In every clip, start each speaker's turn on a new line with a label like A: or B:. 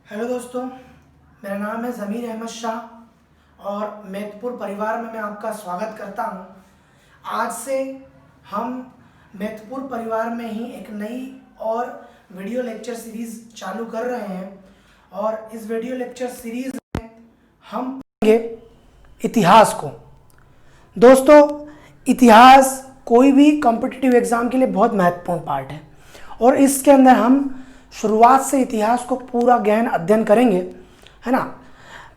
A: Hello दोस्तों, मेरा नाम है ज़मीर अहमद शाह और मैथपुर परिवार में मैं आपका स्वागत करता हूं। आज से हम मैथपुर परिवार में ही एक नई और वीडियो लेक्चर सीरीज़ चालू कर रहे हैं और इस वीडियो लेक्चर सीरीज़ में हम पढ़ेंगे इतिहास को। दोस्तों, इतिहास कोई भी कॉम्पिटिटिव एग्ज़ाम के लिए बहुत महत्वपूर्ण पार्ट है और इसके अंदर हम शुरुआत से इतिहास को पूरा गहन अध्ययन करेंगे, है ना।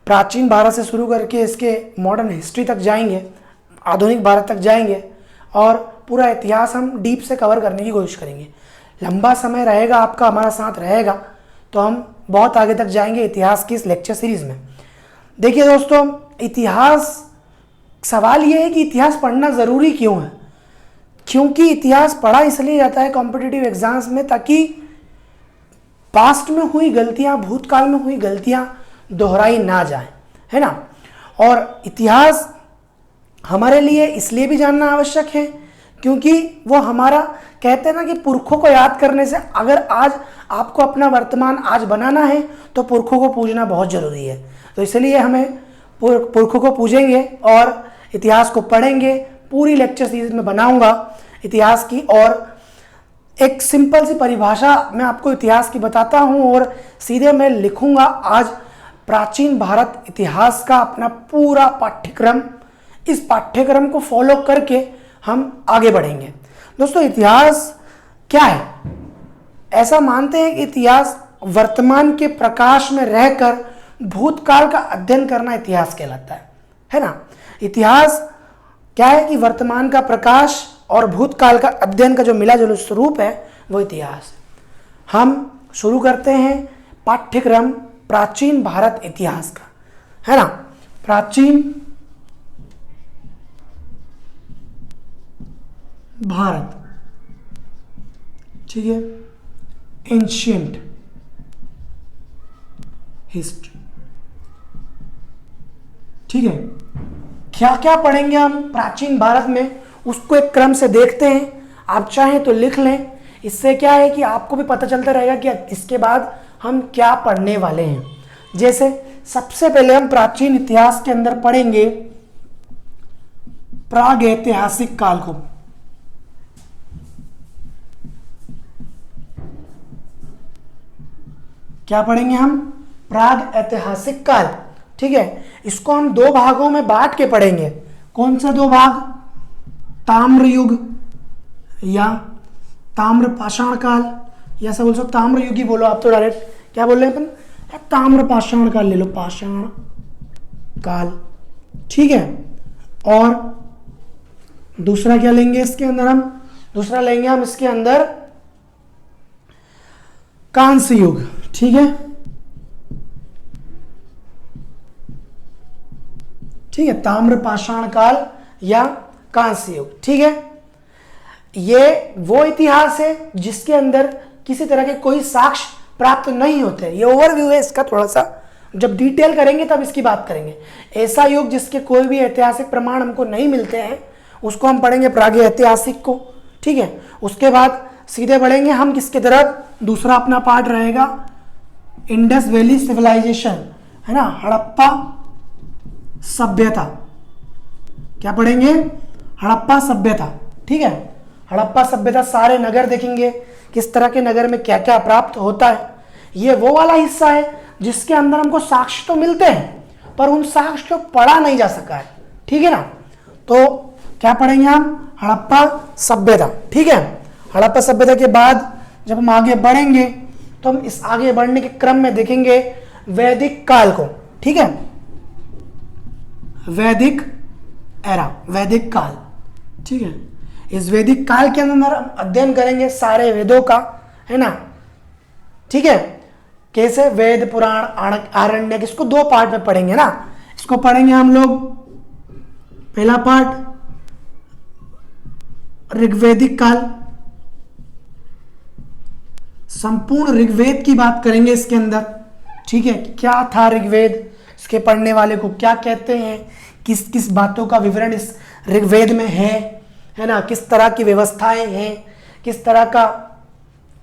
A: प्राचीन भारत से शुरू करके इसके मॉडर्न हिस्ट्री तक जाएंगे, आधुनिक भारत तक जाएंगे और पूरा इतिहास हम डीप से कवर करने की कोशिश करेंगे। लंबा समय रहेगा, आपका हमारा साथ रहेगा तो हम बहुत आगे तक जाएंगे इतिहास की इस लेक्चर सीरीज़ में। देखिए दोस्तों, इतिहास, सवाल ये है कि इतिहास पढ़ना ज़रूरी क्यों है। क्योंकि इतिहास पढ़ा इसलिए जाता है कॉम्पिटिटिव एग्जाम्स में ताकि पास्ट में हुई गलतियां, भूतकाल में हुई गलतियां दोहराई ना जाए, है ना। और इतिहास हमारे लिए इसलिए भी जानना आवश्यक है क्योंकि वो हमारा, कहते हैं ना कि पुरखों को याद करने से, अगर आज आपको अपना वर्तमान आज बनाना है तो पुरखों को पूजना बहुत ज़रूरी है। तो इसलिए हमें पुरखों को पूजेंगे और इतिहास को पढ़ेंगे। पूरी लेक्चर सीरीज में बनाऊंगा इतिहास की और एक सिंपल सी परिभाषा मैं आपको इतिहास की बताता हूं और सीधे मैं लिखूंगा आज प्राचीन भारत इतिहास का अपना पूरा पाठ्यक्रम। इस पाठ्यक्रम को फॉलो करके हम आगे बढ़ेंगे। दोस्तों, इतिहास क्या है? ऐसा मानते हैं कि इतिहास वर्तमान के प्रकाश में रहकर भूतकाल का अध्ययन करना इतिहास कहलाता है ना। इतिहास क्या है कि वर्तमान का प्रकाश और भूतकाल का अध्ययन का जो मिला जुला स्वरूप है वो इतिहास। हम शुरू करते हैं पाठ्यक्रम प्राचीन भारत इतिहास का, है ना। प्राचीन भारत, ठीक है, एंशियंट हिस्ट्री, ठीक है। क्या क्या पढ़ेंगे हम प्राचीन भारत में, उसको एक क्रम से देखते हैं। आप चाहें तो लिख लें, इससे क्या है कि आपको भी पता चलता रहेगा कि इसके बाद हम क्या पढ़ने वाले हैं। जैसे सबसे पहले हम प्राचीन इतिहास के अंदर पढ़ेंगे प्रागैतिहासिक काल को। क्या पढ़ेंगे हम? प्रागैतिहासिक काल, ठीक है। इसको हम दो भागों में बांट के पढ़ेंगे। कौन सा दो भाग? ताम्र युग या ताम्र पाषाण काल, या ऐसा बोल सकते ताम्र युग ही बोलो आप तो डायरेक्ट। क्या बोल रहे हैं अपन? ताम्र पाषाण काल ले लो, पाषाण काल, ठीक है। और दूसरा क्या लेंगे इसके अंदर हम? दूसरा लेंगे हम इसके अंदर कांस्य युग, ठीक है, ठीक है। ताम्र पाषाण काल या कांस्य युग, ठीक है। ये वो इतिहास है जिसके अंदर किसी तरह के कोई साक्ष्य प्राप्त नहीं होते। ये ओवरव्यू है इसका, थोड़ा सा जब डिटेल करेंगे तब इसकी बात करेंगे। ऐसा युग जिसके कोई भी ऐतिहासिक प्रमाण हमको नहीं मिलते हैं उसको हम पढ़ेंगे प्रागैतिहासिक को, ठीक है। उसके बाद सीधे बढ़ेंगे हम किसकी तरफ? दूसरा अपना पार्ट रहेगा इंडस वैली सिविलाइजेशन, है ना, हड़प्पा सभ्यता। क्या पढ़ेंगे? हड़प्पा सभ्यता, ठीक है। हड़प्पा सभ्यता, सारे नगर देखेंगे, किस तरह के नगर में क्या क्या प्राप्त होता है। ये वो वाला हिस्सा है जिसके अंदर हमको साक्ष्य तो मिलते हैं पर उन साक्ष्य को पढ़ा नहीं जा सका है, ठीक है ना। तो क्या पढ़ेंगे हम? हड़प्पा सभ्यता, ठीक है। हड़प्पा सभ्यता के बाद जब हम आगे बढ़ेंगे तो हम इस आगे बढ़ने के क्रम में देखेंगे वैदिक काल को, ठीक है। वैदिक एरा, वैदिक काल, ठीक है। इस वैदिक काल के अंदर हम अध्ययन करेंगे सारे वेदों का, है ना, ठीक है। कैसे? वेद, पुराण, आरण्यक, इसको दो पार्ट में पढ़ेंगे ना। इसको पढ़ेंगे हम लोग, पहला पार्ट ऋग्वैदिक काल, संपूर्ण ऋग्वेद की बात करेंगे इसके अंदर, ठीक है। क्या था ऋग्वेद, इसके पढ़ने वाले को क्या कहते हैं, किस किस बातों का विवरण इस ऋग्वेद में है ना, किस तरह की व्यवस्थाएं हैं, किस तरह का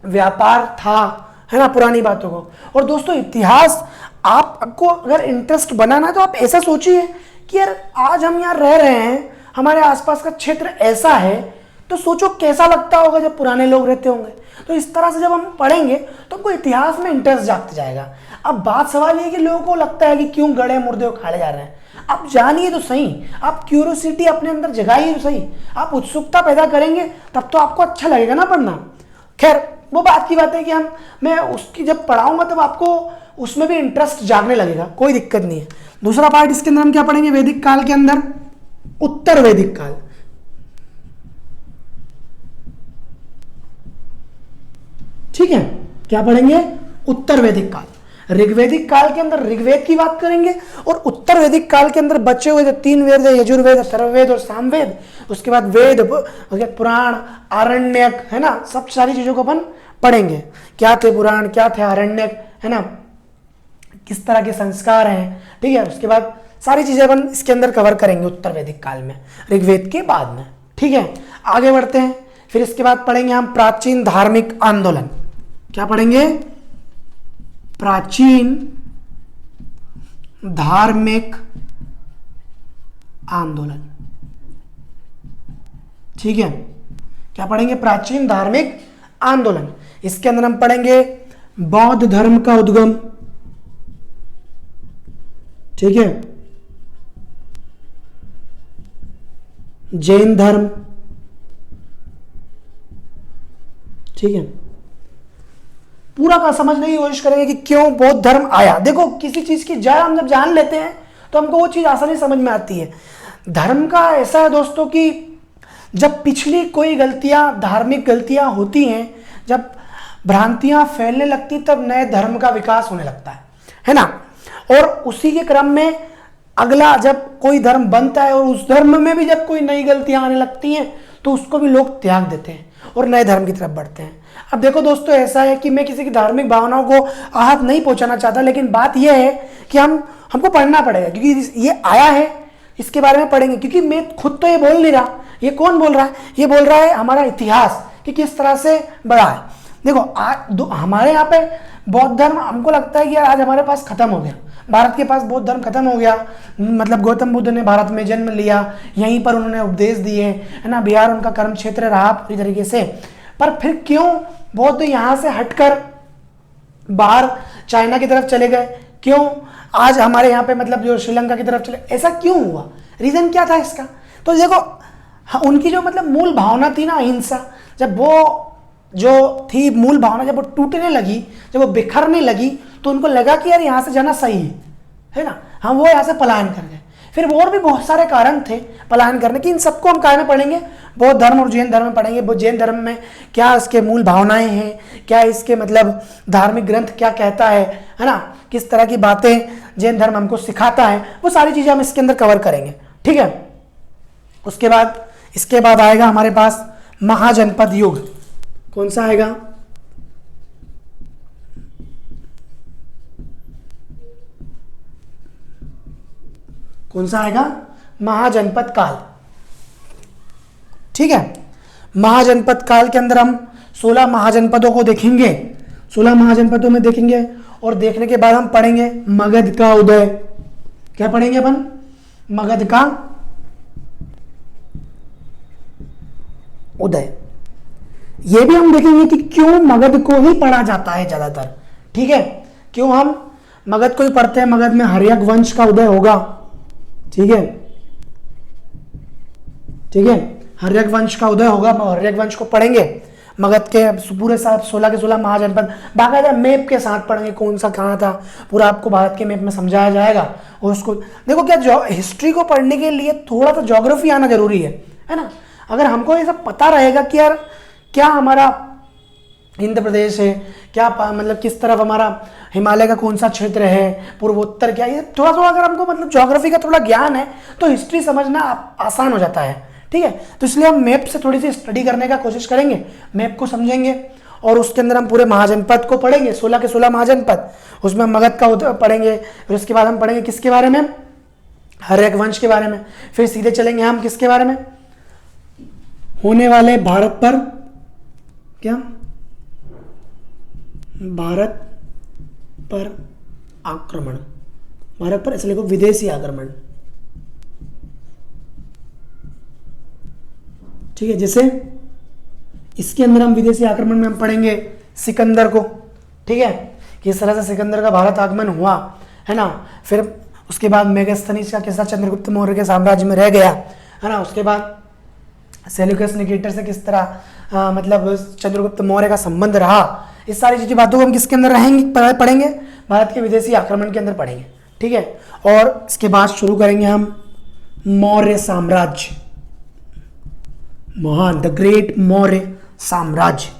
A: व्यापार था है ना, पुरानी बातों को। और दोस्तों इतिहास आपको अगर इंटरेस्ट बनाना है तो आप ऐसा सोचिए कि यार आज हम यहाँ रह रहे हैं, हमारे आसपास का क्षेत्र ऐसा है, तो सोचो कैसा लगता होगा जब पुराने लोग रहते होंगे। तो इस तरह से जब हम पढ़ेंगे तो हमको इतिहास में इंटरेस्ट जागता जाएगा। अब बात सवाल ये है कि लोगों को लगता है कि क्यों गड़े मुर्दे उखाड़े जा रहे हैं। आप जानिए तो सही, आप क्यूरियोसिटी अपने अंदर जगाइए तो सही, आप उत्सुकता पैदा करेंगे तब तो आपको अच्छा लगेगा ना पढ़ना। खैर वो बात की बात है कि मैं उसकी जब पढ़ाऊंगा तब आपको उसमें भी इंटरेस्ट जागने लगेगा, कोई दिक्कत नहीं है। दूसरा पार्ट इसके अंदर हम क्या पढ़ेंगे, वैदिक काल के अंदर उत्तर वैदिक काल। ठीक है, क्या पढ़ेंगे, उत्तर वैदिक काल। ऋग्वैदिक काल के अंदर ऋग्वेद की बात करेंगे और उत्तर वैदिक काल के अंदर बचे हुए जो 3 वेद है, यजुर्वेद, अथर्ववेद और सामवेद, उसके बाद वेद, उसके पुराण, आरण्यक, है ना, सब सारी चीजों को अपन पढ़ेंगे। क्या थे पुराण, क्या थे आरण्यक, है ना, किस तरह के संस्कार हैं। ठीक है, उसके बाद सारी चीजें अपन इसके अंदर कवर करेंगे उत्तर वैदिक काल में, ऋग्वेद के बाद में। ठीक है, आगे बढ़ते हैं। फिर इसके बाद पढ़ेंगे हम प्राचीन धार्मिक आंदोलन। क्या पढ़ेंगे, प्राचीन धार्मिक आंदोलन। ठीक है, क्या पढ़ेंगे, प्राचीन धार्मिक आंदोलन। इसके अंदर हम पढ़ेंगे बौद्ध धर्म का उद्गम। ठीक है, जैन धर्म। ठीक है, पूरा का समझने की कोशिश करेंगे कि क्यों बौद्ध धर्म आया। देखो किसी चीज की जड़ हम जब जान लेते हैं तो हमको वो चीज आसानी समझ में आती है। धर्म का ऐसा है दोस्तों कि जब पिछली कोई गलतियां, धार्मिक गलतियां होती हैं, जब भ्रांतियां फैलने लगती, तब नए धर्म का विकास होने लगता है ना। और उसी के क्रम में अगला जब कोई धर्म बनता है और उस धर्म में भी जब कोई नई गलतियां आने लगती हैं तो उसको भी लोग त्याग देते हैं और नए धर्म की तरफ बढ़ते हैं। अब देखो दोस्तों, ऐसा है कि मैं किसी की धार्मिक भावनाओं को आहत नहीं पहुंचाना चाहता, लेकिन बात यह है कि हमको पढ़ना पड़ेगा, क्योंकि ये आया है, इसके बारे में पढ़ेंगे। क्योंकि मैं खुद तो ये बोल नहीं रहा, ये कौन बोल रहा है, ये बोल रहा है हमारा इतिहास कि किस तरह से बढ़ा है। देखो आज हमारे यहाँ पे बौद्ध धर्म, हमको लगता है कि आज हमारे पास खत्म हो गया, भारत के पास बौद्ध धर्म खत्म हो गया। मतलब गौतम बुद्ध ने भारत में जन्म लिया, यहीं पर उन्होंने उपदेश दिए, है ना, बिहार उनका कर्म क्षेत्र रहा पूरी तरीके से। पर फिर क्यों बौद्ध यहाँ से हटकर बाहर चाइना की तरफ चले गए, क्यों आज हमारे यहाँ पे मतलब जो श्रीलंका की तरफ चले, ऐसा क्यों हुआ, रीजन क्या था इसका। तो देखो उनकी जो मतलब मूल भावना थी ना, अहिंसा, जब वो जो थी मूल भावना जब वो टूटने लगी, जब वो बिखरने लगी, तो उनको लगा कि यार यहाँ से जाना सही है ना, हम वो यहाँ से पलायन कर गए। फिर और भी बहुत सारे कारण थे पलायन करने की, इन सबको हम काय में पढ़ेंगे, बौद्ध धर्म और जैन धर्म में पढ़ेंगे। वो जैन धर्म में क्या इसके मूल भावनाएं हैं, क्या इसके मतलब धार्मिक ग्रंथ क्या कहता है ना, किस तरह की बातें जैन धर्म हमको सिखाता है, वो सारी चीजें हम इसके अंदर कवर करेंगे। ठीक है, इसके बाद आएगा हमारे पास महाजनपद युग। कौन सा आएगा, कौन सा आएगा, महाजनपद काल। ठीक है, महाजनपद काल के अंदर हम 16 महाजनपदों को देखेंगे, 16 महाजनपदों में देखेंगे। और देखने के बाद हम पढ़ेंगे मगध का उदय। क्या पढ़ेंगे अपन, मगध का उदय। ये भी हम देखेंगे कि क्यों मगध को ही पढ़ा जाता है ज्यादातर। ठीक है, क्यों हम मगध को ही पढ़ते हैं, मगध में हर्यक वंश का उदय होगा। ठीक है, ठीक है, हर्यक वंश का उदय होगा, हर्यक वंश को पढ़ेंगे। मगध के पूरे 16 के 16 महाजनपद बाकायदा मैप के साथ पढ़ेंगे, कौन सा कहाँ था, पूरा आपको भारत के मैप में समझाया जाएगा। और उसको देखो, क्या हिस्ट्री को पढ़ने के लिए थोड़ा सा ज्योग्राफी आना जरूरी है ना। अगर हमको ये सब पता रहेगा कि यार क्या हमारा हिंद प्रदेश है, क्या मतलब किस तरफ हमारा हिमालय का कौन सा क्षेत्र है, पूर्वोत्तर क्या, ये थोड़ा थोड़ा अगर हमको मतलब ज्योग्राफी का थोड़ा ज्ञान है तो हिस्ट्री समझना आसान हो जाता है। ठीक है, तो इसलिए हम मैप से थोड़ी सी स्टडी करने का कोशिश करेंगे, मैप को समझेंगे और उसके अंदर हम पूरे महाजनपद को पढ़ेंगे, 16 के 16 महाजनपद। उसमें मगध का पढ़ेंगे, फिर उसके बाद हम पढ़ेंगे किसके बारे में, हर्यक वंश के बारे में। फिर सीधे चलेंगे हम किसके बारे में, होने वाले भारत पर क्या भारत पर आक्रमण, भारत पर, इसलिए को विदेशी आक्रमण, ठीक है। जैसे इसके अंदर हम विदेशी आक्रमण में हम पढ़ेंगे सिकंदर को, ठीक है, किस तरह से सिकंदर का भारत आगमन हुआ, है ना। फिर उसके बाद मेगास्थनीज का किस्सा चंद्रगुप्त मौर्य के साम्राज्य में रह गया, है ना। उसके बाद सेल्यूकस निकेटर से किस तरह मतलब चंद्रगुप्त मौर्य का संबंध रहा, इस सारी चीज़ें बातों को हम किसके अंदर पढ़ेंगे, भारत के विदेशी आक्रमण के अंदर पढ़ेंगे, ठीक है। और इसके बाद शुरू करेंगे हम मौर्य साम्राज्य, महान, द ग्रेट मौर्य साम्राज्य।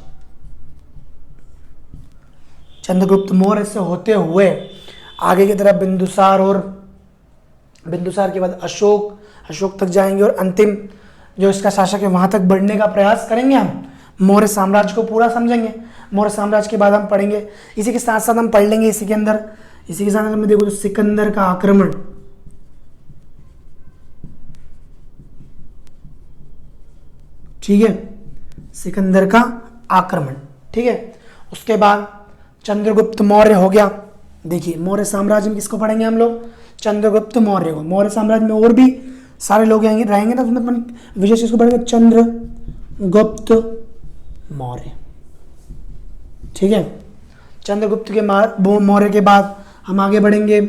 A: चंद्रगुप्त मौर्य से होते हुए आगे की तरफ बिंदुसार, और बिंदुसार के बाद अशोक, अशोक तक जाएंगे, और अंतिम जो इसका शासक है वहां तक बढ़ने का प्रयास करेंगे हम, मौर्य साम्राज्य को पूरा समझेंगे। मौर्य साम्राज्य के बाद हम पढ़ेंगे, इसी के साथ साथ हम पढ़ लेंगे इसी के अंदर, इसी के साथ अगर मैं देखो तो सिकंदर का आक्रमण, ठीक है, सिकंदर का आक्रमण, ठीक है। उसके बाद चंद्रगुप्त मौर्य हो गया। देखिए मौर्य साम्राज्य में किसको पढ़ेंगे हम लोग, चंद्रगुप्त मौर्य को। मौर्य साम्राज्य में और भी सारे लोग रहेंगे ना, उसमें अपन विशेष इसको पढ़ेंगे चंद्रगुप्त मौर्य, ठीक है। चंद्रगुप्त के मौर्य के बाद हम आगे बढ़ेंगे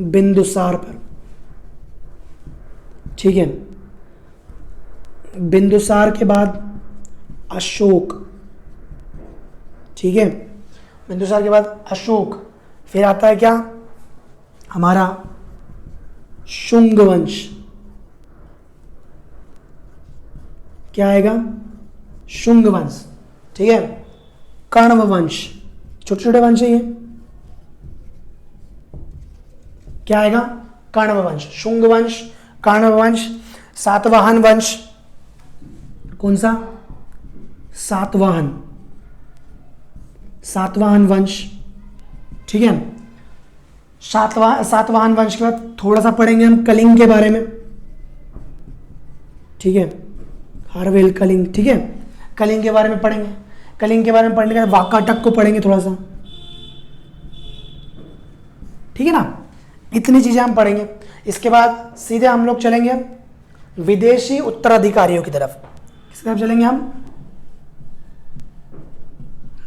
A: बिंदुसार पर, ठीक है। बिंदुसार के बाद अशोक, ठीक है, बिंदुसार के बाद अशोक, फिर आता है क्या हमारा शुंग वंश, क्या आएगा, शुंग वंश, ठीक है। कण्व वंश, छोटे छोटे वंश है ये, क्या आएगा, कण्व वंश, शुंग वंश, कण्व वंश, सातवाहन वंश, कौन सा, सातवाहन, सातवाहन वंश, ठीक है। सातवाहन वंश के बाद थोड़ा सा पढ़ेंगे हम कलिंग के बारे में, ठीक है, खारवेल कलिंग, ठीक है, कलिंग के बारे में पढ़ेंगे। कलिंग के बारे में पढ़ने के बाद वाकाटक को पढ़ेंगे थोड़ा सा, ठीक है ना। इतनी चीजें हम पढ़ेंगे। इसके बाद सीधे हम लोग चलेंगे विदेशी उत्तराधिकारियों की तरफ। किस तरफ चलेंगे हम,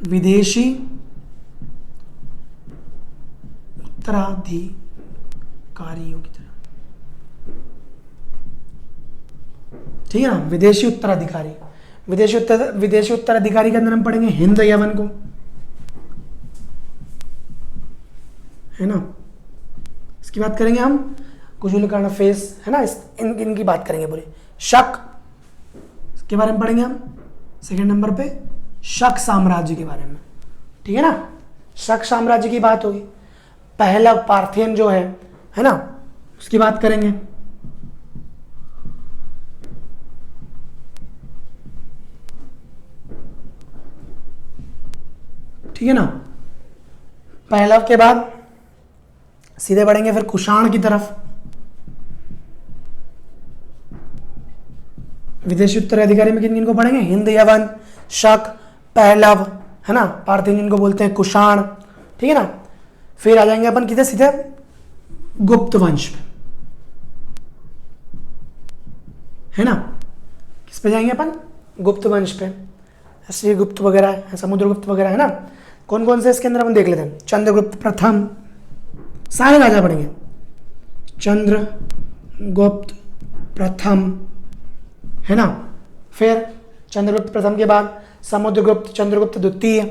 A: विदेशी उत्तराधिकारियों की तरफ, ठीक है ना। विदेशी उत्तराधिकारी, विदेशी उत्तराधिकारी के अंदर हम पढ़ेंगे हिंद यवन को, है ना। इसकी बात करेंगे हम, कुशुलकर्ण फेस, है ना, इनकी बात करेंगे पूरी। शक के बारे में पढ़ेंगे हम सेकंड नंबर पे, शक साम्राज्य के बारे में, ठीक है ना। शक साम्राज्य की बात होगी। पहला पार्थियन जो है ना, उसकी बात करेंगे। ठीक है ना। पहलव के बाद सीधे बढ़ेंगे फिर कुषाण की तरफ। विदेशी उत्तराधिकारी में किन किन को पढ़ेंगे, हिंद यवन, शक, पहलव, है ना, पार्थियन जिनको बोलते हैं, कुषाण, ठीक है ना। फिर आ जाएंगे अपन किधर, सीधे गुप्त वंश पे, है ना। किस पे जाएंगे अपन, गुप्त वंश पे, श्री गुप्त वगैरह, समुद्रगुप्त वगैरह, है ना। कौन कौन से इसके अंदर अपन देख लेते हैं। चंद्रगुप्त प्रथम, सारे राजा पढ़ेंगे। चंद्रगुप्त प्रथम, है ना। फिर चंद्रगुप्त प्रथम के बाद समुद्रगुप्त, चंद्रगुप्त द्वितीय,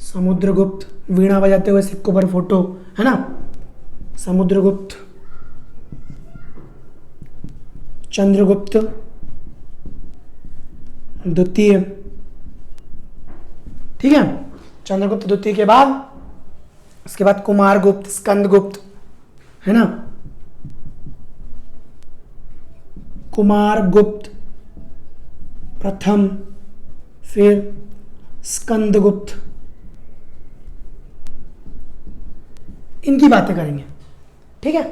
A: समुद्रगुप्त, वीणा बजाते हुए सिक्कों पर फोटो, है ना, समुद्रगुप्त, चंद्रगुप्त द्वितीय, ठीक है। चंद्रगुप्त द्वितीय के बाद उसके बाद कुमारगुप्त, स्कंदगुप्त, है ना, कुमारगुप्त प्रथम, फिर स्कंदगुप्त, इनकी बातें करेंगे, ठीक है।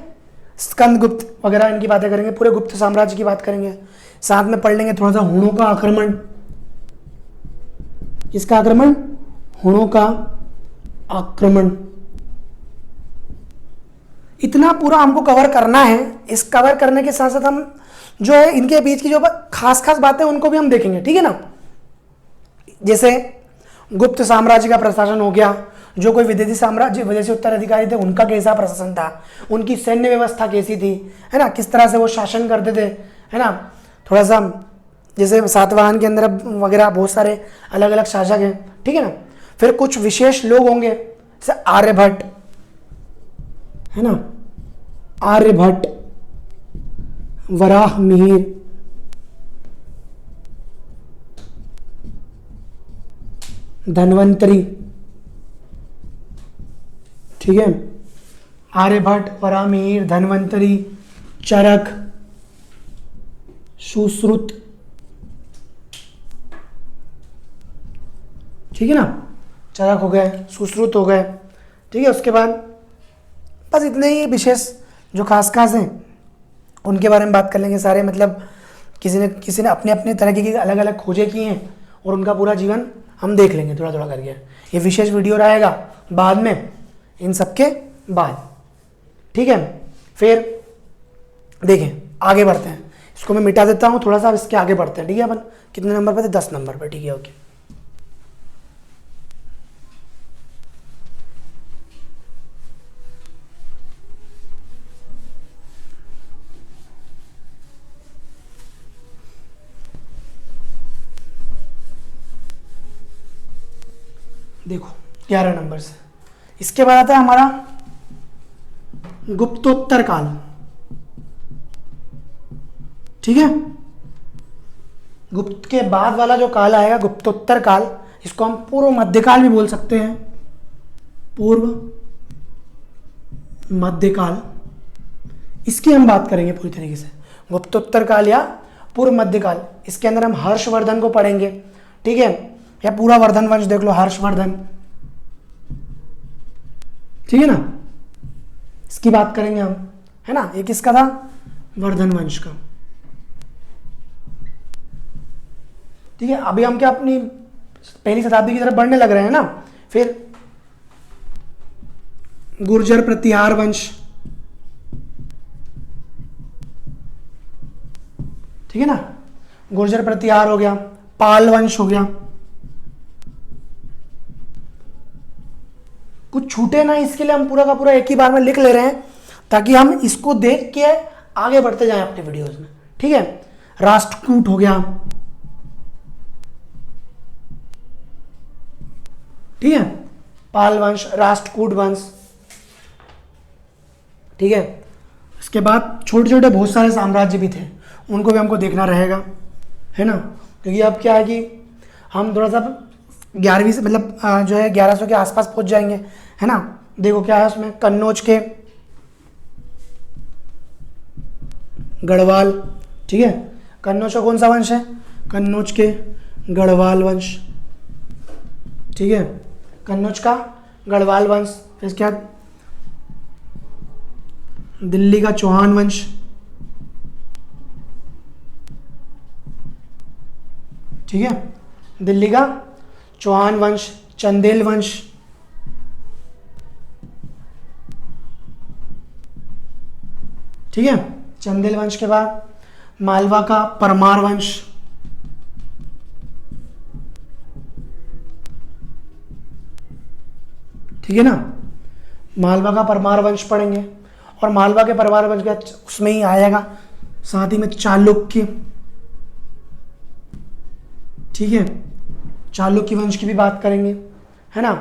A: स्कंदगुप्त वगैरह इनकी बातें करेंगे, पूरे गुप्त साम्राज्य की बात करेंगे। साथ में पढ़ लेंगे थोड़ा सा हुणों का आक्रमण। किसका आक्रमण? हुणों का आक्रमण। इतना पूरा हमको कवर करना है। इस कवर करने के साथ साथ हम जो है इनके बीच की जो खास खास बातें उनको भी हम देखेंगे, ठीक है ना। जैसे गुप्त साम्राज्य का प्रशासन हो गया, जो कोई विदेशी साम्राज्य, विदेशी उत्तराधिकारी थे उनका कैसा प्रशासन था, उनकी सैन्य व्यवस्था कैसी थी, है ना, किस तरह से वो शासन करते थे, है ना। थोड़ा सा जैसे सातवाहन के अंदर वगैरह बहुत सारे अलग अलग शासक हैं, ठीक है ना। फिर कुछ विशेष लोग होंगे जैसे आर्यभट्ट, है ना, आर्यभट्ट, वराह मिहिर, धन्वंतरी, ठीक है, आर्यभट्ट, वराह मिहिर, धन्वंतरी, चरक, सुश्रुत, ठीक है ना, चरक हो गए, सुश्रुत हो गए, ठीक है। उसके बाद बस इतने ही विशेष जो खास खास हैं उनके बारे में बात कर लेंगे सारे। मतलब किसी ने अपने अपने तरह की अलग अलग खोजें की हैं और उनका पूरा जीवन हम देख लेंगे थोड़ा थोड़ा करके। ये विशेष वीडियो रहेगा बाद में, इन सबके बाद, ठीक है। फिर देखें आगे बढ़ते हैं, इसको मैं मिटा देता हूँ थोड़ा सा, इसके आगे बढ़ते हैं, ठीक है। अपन कितने नंबर पे थे? 10 नंबर पे, ठीक है, ओके। देखो 11 नंबर से इसके बाद आता है हमारा गुप्तोत्तर काल, ठीक है। गुप्त के बाद वाला जो काल आएगा गुप्तोत्तर काल, इसको हम पूर्व मध्यकाल भी बोल सकते हैं, पूर्व मध्यकाल। इसकी हम बात करेंगे पूरी तरीके से, गुप्तोत्तर काल या पूर्व मध्यकाल। इसके अंदर हम हर्षवर्धन को पढ़ेंगे, ठीक है, या पूरा वर्धन वंश देख लो, हर्षवर्धन, ठीक है ना, इसकी बात करेंगे हम, है ना। ये किसका था? वर्धन वंश का, ठीक है। अभी हम क्या अपनी पहली शताब्दी की तरफ बढ़ने लग रहे हैं ना। फिर गुर्जर प्रतिहार वंश, ठीक है ना, गुर्जर प्रतिहार हो गया, पाल वंश हो गया। कुछ छूटे ना, इसके लिए हम पूरा का पूरा एक ही बार में लिख ले रहे हैं ताकि हम इसको देख के आगे बढ़ते जाएं अपने वीडियोस में, ठीक है। राष्ट्रकूट हो गया, ठीक है, पाल वंश, राष्ट्रकूट वंश, ठीक है। इसके बाद छोटे छोटे बहुत सारे साम्राज्य भी थे, उनको भी हमको देखना रहेगा, है ना। क्योंकि अब क्या है कि हम थोड़ा सा 11वीं से मतलब जो है 1100 के आसपास पहुंच जाएंगे, है ना। देखो क्या है उसमें, कन्नौज के गढ़वाल, ठीक है। कन्नौज का कौन सा वंश है? कन्नौज के गढ़वाल वंश, ठीक है, कन्नौज का गढ़वाल वंश। फिर इसके बाद दिल्ली का चौहान वंश, ठीक है, दिल्ली का चौहान वंश, चंदेल वंश, ठीक है, चंदेल वंश के बाद मालवा का परमार वंश, ठीक है ना, मालवा का परमार वंश पढ़ेंगे। और मालवा के परमार वंश का उसमें ही आएगा साथ ही में चालुक्य, ठीक है, चालुक्य वंश की भी बात करेंगे, है ना।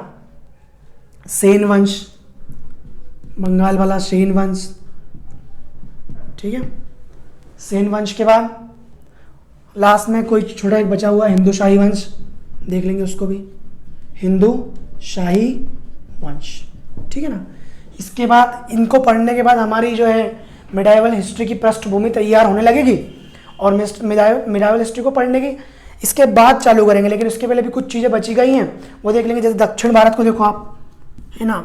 A: सेन वंश, बंगाल वाला सेन वंश, ठीक है। सेन वंश के बाद लास्ट में कोई छोटा एक बचा हुआ हिंदू शाही वंश, देख लेंगे उसको भी, हिंदू शाही वंश, ठीक है ना। इसके बाद इनको पढ़ने के बाद हमारी जो है मिडाइवल हिस्ट्री की पृष्ठभूमि तैयार होने लगेगी। और मिडाइवल हिस्ट्री को पढ़ने की इसके बाद चालू करेंगे, लेकिन उसके पहले भी कुछ चीज़ें बची गई हैं वो देख लेंगे। जैसे दक्षिण भारत को देखो आप, है ना,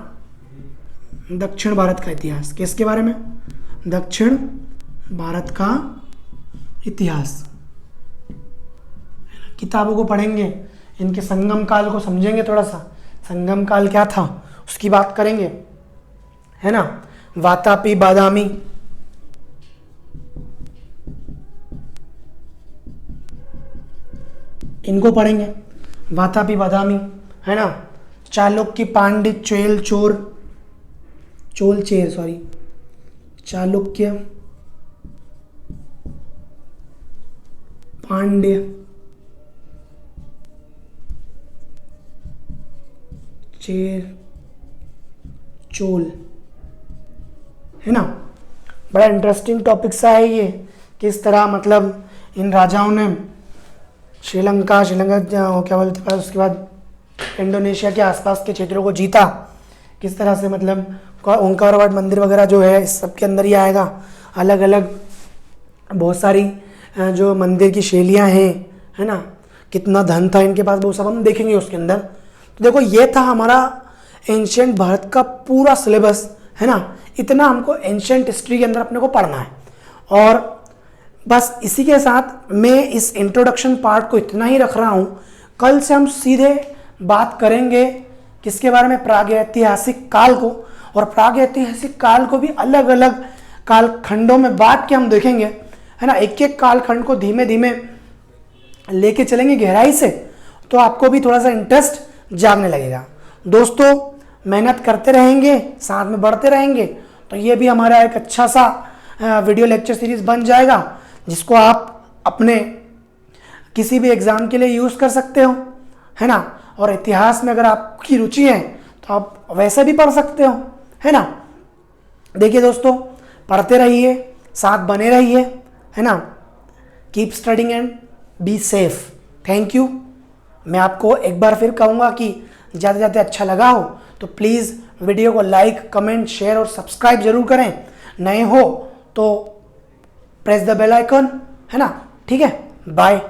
A: दक्षिण भारत का इतिहास किसके बारे में? दक्षिण भारत का इतिहास। किताबों को पढ़ेंगे, इनके संगम काल को समझेंगे, थोड़ा सा संगम काल क्या था उसकी बात करेंगे, है ना। वातापी बादामी, इनको पढ़ेंगे, वातापी बादामी, है ना। चालुक्य, पांड्य, चालुक्य, पांड्य, चोल, है ना। बड़ा इंटरेस्टिंग टॉपिक सा है ये, किस तरह मतलब इन राजाओं ने श्रीलंका क्या बोलते हैं, उसके बाद इंडोनेशिया के आसपास के क्षेत्रों को जीता, किस तरह से मतलब ओंकारवाट मंदिर वगैरह जो है इस सब के अंदर ही आएगा। अलग अलग बहुत सारी जो मंदिर की शैलियाँ हैं, है ना, कितना धन था इनके पास, वो सब हम देखेंगे उसके अंदर। तो देखो ये था हमारा एंशिएंट भारत का पूरा सिलेबस, है ना। इतना हमको एंशिएंट हिस्ट्री के अंदर अपने को पढ़ना है। और बस इसी के साथ मैं इस इंट्रोडक्शन पार्ट को इतना ही रख रहा हूँ। कल से हम सीधे बात करेंगे किसके बारे में, प्रागैतिहासिक काल को। और प्रागैतिहासिक काल को भी अलग अलग कालखंडों में बांट के हम देखेंगे, है ना। एक एक कालखंड को धीमे धीमे लेके चलेंगे गहराई से, तो आपको भी थोड़ा सा इंटरेस्ट जागने लगेगा। दोस्तों मेहनत करते रहेंगे, साथ में बढ़ते रहेंगे, तो ये भी हमारा एक अच्छा सा वीडियो लेक्चर सीरीज बन जाएगा, जिसको आप अपने किसी भी एग्जाम के लिए यूज़ कर सकते हो, है ना। और इतिहास में अगर आपकी रुचि है तो आप वैसे भी पढ़ सकते हो, है ना। देखिए दोस्तों, पढ़ते रहिए, साथ बने रहिए, है ना। Keep studying and be safe. Thank you. मैं आपको एक बार फिर कहूँगा कि ज़्यादा से ज़्यादा अच्छा लगा हो तो प्लीज़ वीडियो को लाइक, कमेंट, शेयर और सब्सक्राइब जरूर करें। नए हो तो प्रेस द बेल आइकन, है ना। ठीक है, बाय।